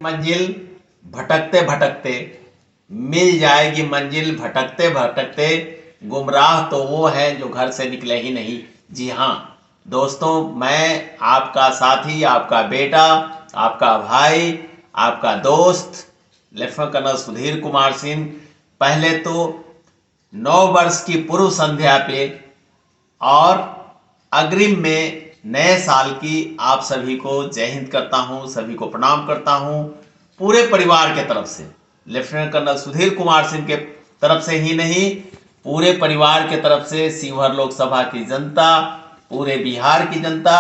मंजिल भटकते भटकते मिल जाएगी मंजिल, भटकते भटकते गुमराह तो वो है जो घर से निकले ही नहीं। जी हाँ दोस्तों, मैं आपका साथी, आपका बेटा, आपका भाई, आपका दोस्त लेफ्टिनेंट कर्नल सुधीर कुमार सिंह पहले तो नव वर्ष की पूर्व संध्या पे और अग्रिम में नए साल की आप सभी को जय हिंद करता हूं, सभी को प्रणाम करता हूं। पूरे परिवार के तरफ से, लेफ्टिनेंट कर्नल सुधीर कुमार सिंह के तरफ से ही नहीं, पूरे परिवार के तरफ से शिवहर लोकसभा की जनता, पूरे बिहार की जनता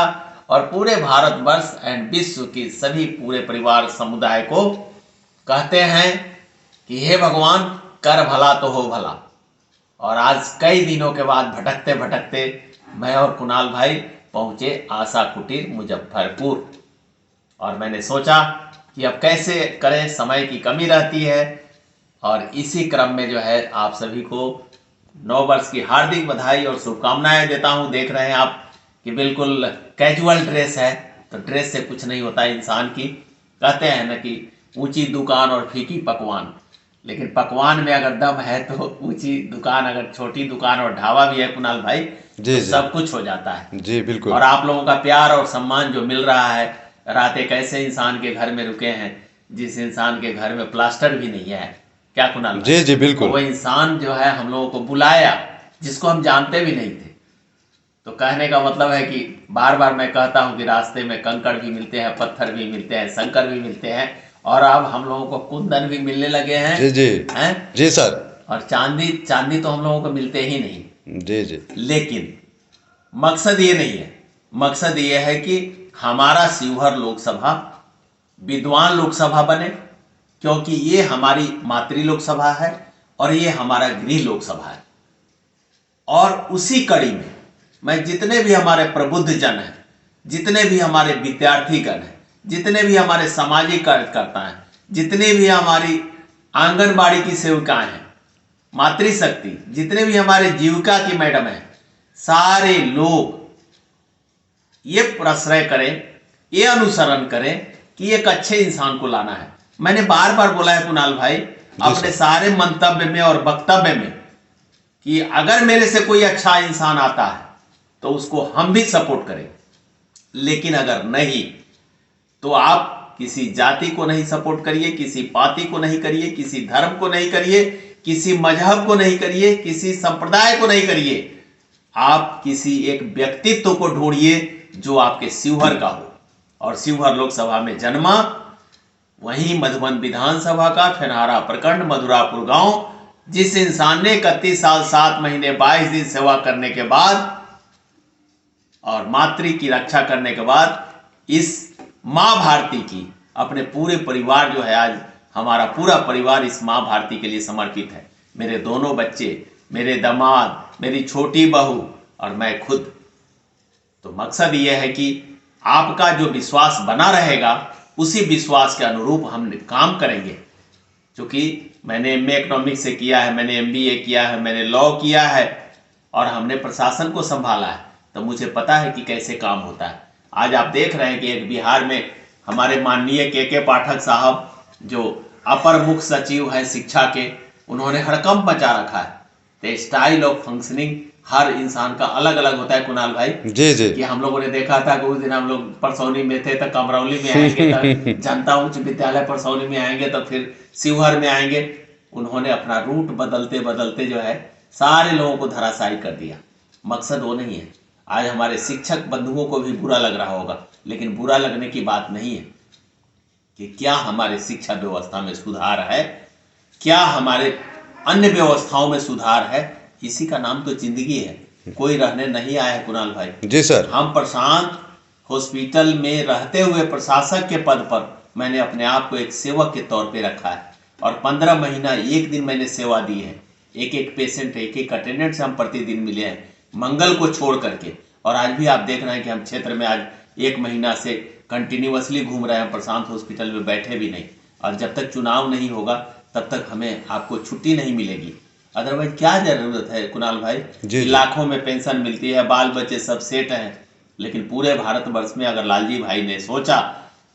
और पूरे भारतवर्ष एंड विश्व की सभी पूरे परिवार समुदाय को कहते हैं कि हे भगवान कर भला तो हो भला। और आज कई दिनों के बाद भटकते भटकते मैं और कुणाल भाई पहुंचे आशा कुटीर मुजफ्फरपुर, और मैंने सोचा कि अब कैसे करें, समय की कमी रहती है। और इसी क्रम में जो है आप सभी को नव वर्ष की हार्दिक बधाई और शुभकामनाएं देता हूं। देख रहे हैं आप कि बिल्कुल कैजुअल ड्रेस है, तो ड्रेस से कुछ नहीं होता इंसान की। कहते हैं ना कि ऊंची दुकान और फीकी पकवान, लेकिन पकवान में अगर दम है तो ऊंची दुकान, अगर छोटी दुकान और ढाबा भी है कुणाल भाई, जी तो सब कुछ हो जाता है। जी बिल्कुल। और आप लोगों का प्यार और सम्मान जो मिल रहा है, रात एक ऐसे इंसान के घर में रुके हैं जिस इंसान के घर में प्लास्टर भी नहीं है, क्या कुणाल भाई? जी जी बिल्कुल। वो इंसान जो है हम लोगों को बुलाया जिसको हम जानते भी नहीं थे। तो कहने का मतलब है कि बार बार मैं कहता हूं कि रास्ते में कंकड़ भी मिलते हैं, पत्थर भी मिलते हैं, संकर भी मिलते हैं, और अब हम लोगों को कुंदन भी मिलने लगे हैं। जी जी हैं? जी सर। और चांदी चांदी तो हम लोगों को मिलते ही नहीं। जी जी। लेकिन मकसद ये नहीं है, मकसद ये है कि हमारा शिवहर लोकसभा विद्वान लोकसभा बने, क्योंकि ये हमारी मातृ लोकसभा है और ये हमारा गृह लोकसभा है। और उसी कड़ी में मैं जितने भी हमारे प्रबुद्ध जन हैं, जितने भी हमारे विद्यार्थीगण हैं, जितने भी हमारे सामाजिक कार्यकर्ता हैं, जितने भी हमारी आंगनबाड़ी की सेविकाएं हैं, मातृशक्ति, जितने भी हमारे जीविका की मैडम हैं, सारे लोग ये प्रश्रय करें, ये अनुसरण करें कि एक अच्छे इंसान को लाना है। मैंने बार बार बोला है कुणाल भाई अपने सारे मंतव्य में और वक्तव्य में कि अगर मेरे से कोई अच्छा इंसान आता है तो उसको हम भी सपोर्ट करें, लेकिन अगर नहीं तो आप किसी जाति को नहीं सपोर्ट करिए, किसी पार्टी को नहीं करिए, किसी धर्म को नहीं करिए, किसी मजहब को नहीं करिए, किसी संप्रदाय को नहीं करिए। आप किसी एक व्यक्तित्व को ढूंढिए जो आपके शिवहर का हो। और शिवहर लोकसभा में जन्मा, वहीं मधुबन विधानसभा का फेनहारा प्रखंड मधुरापुर गांव, जिस इंसान ने 31 साल 7 महीने 22 दिन सेवा करने के बाद और मातृ की रक्षा करने के बाद इस माँ भारती की अपने पूरे परिवार जो है, आज हमारा पूरा परिवार इस माँ भारती के लिए समर्पित है। मेरे दोनों बच्चे, मेरे दामाद, मेरी छोटी बहू और मैं खुद। तो मकसद ये है कि आपका जो विश्वास बना रहेगा उसी विश्वास के अनुरूप हम काम करेंगे। क्योंकि मैंने एमए इकोनॉमिक्स से किया है, मैंने एमबीए किया है, मैंने लॉ किया है और हमने प्रशासन को संभाला है, तो मुझे पता है कि कैसे काम होता है। आज आप देख रहे हैं कि एक बिहार में हमारे माननीय के पाठक साहब जो अपर मुख्य सचिव हैं शिक्षा के, उन्होंने हड़कंप मचा रखा है। तो स्टाइल ऑफ फंक्शनिंग हर इंसान का अलग अलग होता है कुणाल भाई। जी जी। कि हम लोगों ने देखा था कि उस दिन हम लोग परसौनी में थे तो कमरौली में आएंगे, तो जनता उच्च विद्यालय परसौनी में आएंगे, तो फिर शिवहर में आएंगे। उन्होंने अपना रूट बदलते बदलते जो है सारे लोगों को धराशायी कर दिया। मकसद वो नहीं है। आज हमारे शिक्षक बंधुओं को भी बुरा लग रहा होगा, लेकिन बुरा लगने की बात नहीं है कि क्या हमारे शिक्षा व्यवस्था में सुधार है, क्या हमारे अन्य व्यवस्थाओं में सुधार है। इसी का नाम तो जिंदगी है। कोई रहने नहीं आया है कुणाल भाई। जी सर। हम प्रशांत हॉस्पिटल में रहते हुए प्रशासक के पद पर मैंने अपने आप को एक सेवक के तौर पे रखा है और 15 महीना एक दिन मैंने सेवा दी है। एक एक पेशेंट, एक एक अटेंडेंट से हम प्रतिदिन मिले हैं, मंगल को छोड़ करके। और आज भी आप देख रहे हैं कि हम क्षेत्र में आज 1 महीना से कंटिन्यूअसली घूम रहे हैं, प्रशांत हॉस्पिटल में बैठे भी नहीं। और जब तक चुनाव नहीं होगा तब तक हमें आपको छुट्टी नहीं मिलेगी। अदरवाइज क्या जरूरत है कुणाल भाई? लाखों में पेंशन मिलती है, बाल बच्चे सब सेट हैं, लेकिन पूरे भारतवर्ष में अगर लालजी भाई ने सोचा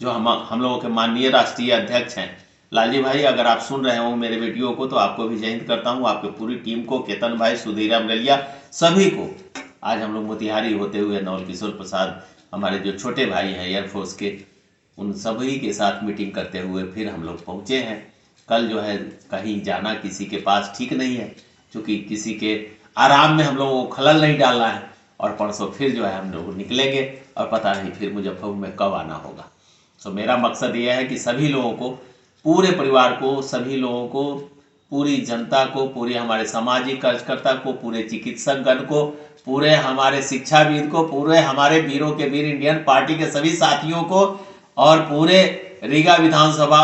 जो हम लोगों के माननीय राष्ट्रीय अध्यक्ष हैं लालजी भाई, अगर आप सुन रहे हो मेरे वीडियो को तो आपको भी जय हिंद करता हूँ, आपके पूरी टीम को, केतन भाई, सुधीर अमरेलिया, सभी को। आज हम लोग मोतिहारी होते हुए नवल किशोर प्रसाद हमारे जो छोटे भाई हैं एयरफोर्स के, उन सभी के साथ मीटिंग करते हुए फिर हम लोग पहुँचे हैं। कल जो है कहीं जाना किसी के पास ठीक नहीं है, क्योंकि किसी के आराम में हम लोगों को खलल नहीं डालना है, और परसों फिर जो है हम लोग निकलेंगे और पता नहीं फिर मुजफ्फरपुर में कब आना होगा। तो मेरा मकसद ये है कि सभी लोगों को, पूरे परिवार को, सभी लोगों को, पूरी जनता को, पूरे हमारे सामाजिक कार्यकर्ता को, पूरे चिकित्सकगण को, पूरे हमारे शिक्षाविद को, पूरे हमारे वीरों के वीर इंडियन पार्टी के सभी साथियों को, और पूरे रीगा विधानसभा,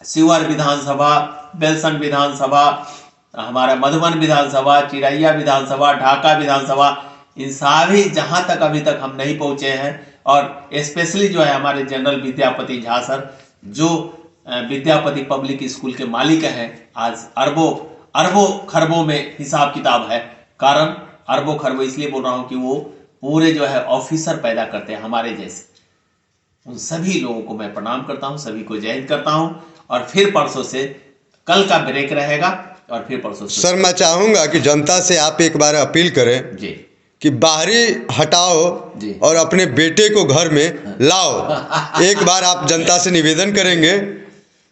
शिवहर विधानसभा, बेलसन विधानसभा, हमारा मधुबन विधानसभा, चिरैया विधानसभा, ढाका विधानसभा, इन सभी जहाँ तक अभी तक हम नहीं पहुँचे हैं, और स्पेशली जो है हमारे जनरल विद्यापति झा सर, जो विद्यापति पब्लिक स्कूल के मालिक हैं, आज अरबों खरबों में हिसाब किताब है। कारण अरबों खरबों इसलिए बोल रहा हूँ कि वो पूरे जो है ऑफिसर पैदा करते हैं हमारे जैसे। उन सभी लोगों को मैं प्रणाम करता हूँ, सभी को जय हिंद करता हूँ। और फिर परसों से, कल का ब्रेक रहेगा और फिर परसों से। सर मैं चाहूँगा कि जनता से आप एक बार अपील करें जी कि बाहरी हटाओ जी, और अपने बेटे को घर में लाओ। एक बार आप जनता से निवेदन करेंगे।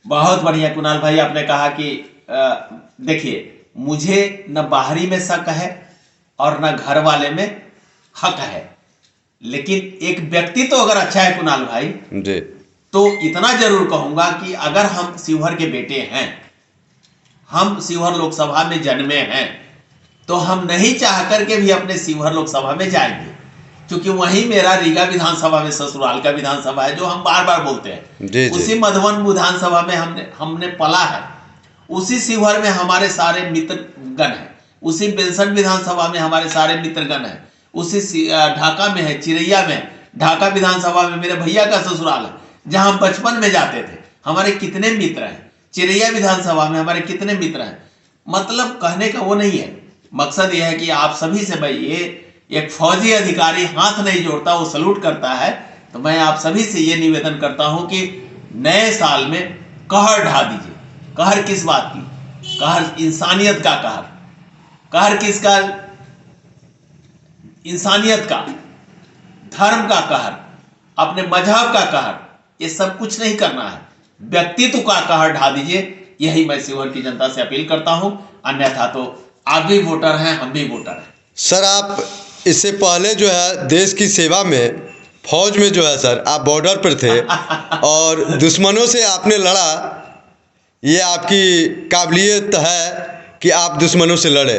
बहुत बढ़िया कुणाल भाई, आपने कहा कि देखिए, मुझे न बाहरी में शक है और न घर वाले में हक है, लेकिन एक व्यक्ति तो अगर अच्छा है कुणाल भाई जी, तो इतना जरूर कहूंगा कि अगर हम शिवहर के बेटे हैं, हम शिवहर लोकसभा में जन्मे हैं, तो हम नहीं चाह करके भी अपने शिवहर लोकसभा में जाएंगे, क्योंकि वहीं मेरा रीगा विधानसभा में ससुराल का विधानसभा है, जो हम बार बार बोलते हैं। जी, उसी मधुबन विधानसभा में हमने पला है, उसी शिवहर में हमारे सारे मित्रगण हैं, उसी बेलसन विधानसभा में हमारे सारे मित्रगण हैं, उसी ढाका में है, चिरैया में, ढाका विधानसभा में मेरे भैया का ससुराल है, जहां हम बचपन में जाते थे। हमारे कितने मित्र हैं, चिरैया विधानसभा में हमारे कितने मित्र हैं। मतलब कहने का वो नहीं है, मकसद यह है कि आप सभी से, भाई ये एक फौजी अधिकारी हाथ नहीं जोड़ता, वो सलूट करता है। तो मैं आप सभी से ये निवेदन करता हूं कि नए साल में कहर ढा दीजिए। कहर किस बात की? कहर इंसानियत का कहर। कहर किसका? इंसानियत का, धर्म का कहर, अपने मजहब का कहर। ये सब कुछ नहीं करना है, व्यक्तित्व का कहर ढा दीजिए। यही मैं शिवहर की जनता से अपील करता हूं। अन्यथा तो आप भी वोटर हैं, हम भी वोटर हैं। सर आप इससे पहले जो है देश की सेवा में, फौज में जो है सर, आप बॉर्डर पर थे और दुश्मनों से आपने लड़ा। ये आपकी काबिलियत है कि आप दुश्मनों से लड़े।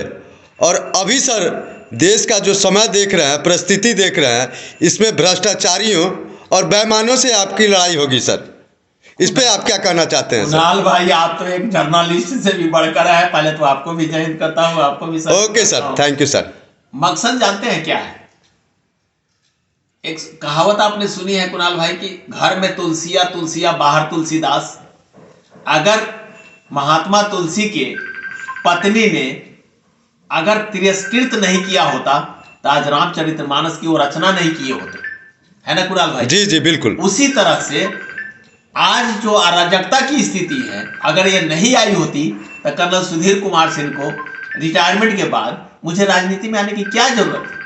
और अभी सर देश का जो समय देख रहे हैं, परिस्थिति देख रहे हैं, इसमें भ्रष्टाचारियों और बेईमानों से आपकी लड़ाई होगी सर। इस पे आप क्या कहना चाहते हैं सर? कुणाल भाई, आप तो एक जर्नलिस्ट से भी बढ़कर है। पहले तो आपको भी जय हिंद करता हूँ, आपको भी sir. Okay sir, thank you sir. मकसद जानते हैं क्या है? एक कहावत आपने सुनी है कुणाल भाई की, घर में तुलसिया तुलसिया बाहर तुलसीदास। अगर महात्मा तुलसी के पत्नी ने अगर तिरस्कृत नहीं किया होता तो आज रामचरितमानस की वो रचना नहीं किए होते, है ना कुणाल भाई? जी जी बिल्कुल। उसी तरह से आज जो अराजकता की स्थिति है, अगर ये नहीं आई होती तो कर्नल सुधीर कुमार सिंह को रिटायरमेंट के बाद मुझे राजनीति में आने की क्या जरूरत है?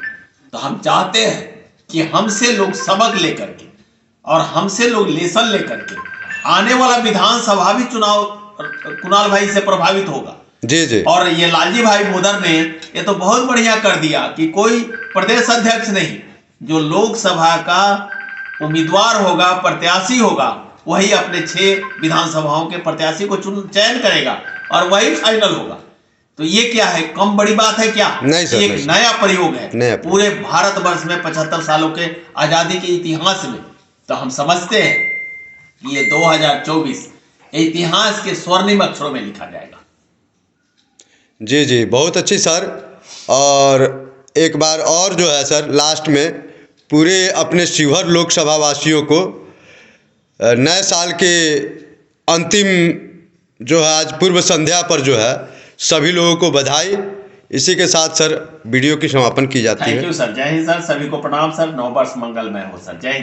तो हम चाहते हैं कि हमसे लोग सबक लेकर के और हमसे लोग लेसन लेकर के आने वाला विधानसभा भी चुनाव कुणाल भाई से प्रभावित होगा। जी जी। और ये लालजी भाई भोदर ने ये तो बहुत बढ़िया कर दिया कि कोई प्रदेश अध्यक्ष नहीं, जो लोकसभा का उम्मीदवार होगा, प्रत्याशी होगा, वही अपने 6 विधानसभाओं के प्रत्याशी को चयन करेगा और वही फाइनल होगा। तो ये क्या है, कम बड़ी बात है क्या? नहीं सर, एक नया प्रयोग है पूरे भारतवर्ष में 75 सालों के आजादी के इतिहास में। तो हम समझते हैं कि ये 2024 इतिहास के स्वर्णिम अक्षरों में लिखा जाएगा। जी जी, बहुत अच्छी सर। और एक बार और जो है सर, लास्ट में पूरे अपने शिवहर लोकसभा वासियों को नए साल के अंतिम जो है आज पूर्व संध्या पर जो है सभी लोगों को बधाई। इसी के साथ सर वीडियो की समापन की जाती है। थैंक यू सर, जय हिंद सर, सभी को प्रणाम सर, नव वर्ष मंगलमय हो सर, जय हिंद।